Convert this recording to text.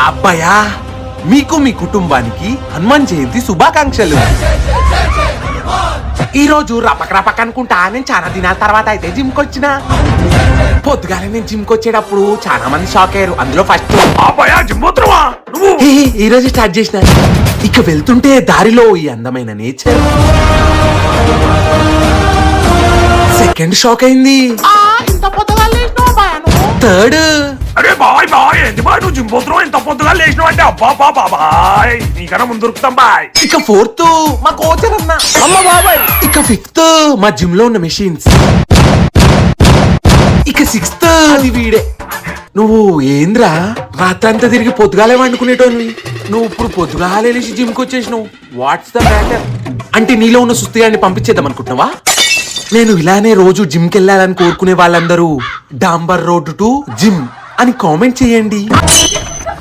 అబ్బాయా, మీకు మీ కుటుంబానికి హనుమాన్ జయంతి శుభాకాంక్షలు. ఈ రోజు రపక్ అనుకుంటా నేను చాలా దినాల తర్వాత అయితే జిమ్ కొచ్చిన. పొద్దుగాల నేను జిమ్ కొచ్చేటప్పుడు చాలా మంది షాక్ అయ్యారు. అందులో ఫస్ట్ ఈ రోజు స్టార్ట్ చేసిన. ఇక వెళ్తుంటే దారిలో ఈ అందమైన నేచర్. సెకండ్ షాక్ అయింది. థర్డ్, అరే బాయ్ బాయ్ ఏంటి బాయ్ నువ్వు జిమ్ పోతున్నావు, ఎంత పొద్దుగా లేచినావు అంటే అబ్బా బాబా బాయ్ నీకన్నా ముందు దొరుకుతాం బాయ్. ఇక ఫోర్త్ మా కోచర్ అన్న. అమ్మ బాబాయ్. ఇక ఫిఫ్త్ మా జిమ్ లో ఉన్న మెషిన్స్. ఇక సిక్స్త్ అది వీడే. నువ్వు ఏంద్రా రాత్రంతా తిరిగి పొద్దుగాలే వండుకునేటోని, నువ్వు ఇప్పుడు పొద్దుగాలే లేచి జిమ్ కి వచ్చేసినావు. What's the matter? అంటే నీలో ఉన్న సుస్థిగాన్ని పంపించేద్దాం అనుకుంటున్నావా? నేను ఇలానే రోజు జిమ్ కి వెళ్ళాలని కోరుకునే వాళ్ళందరూ డాంబర్ రోడ్ టు జిమ్ అని కామెంట్ చేయండి.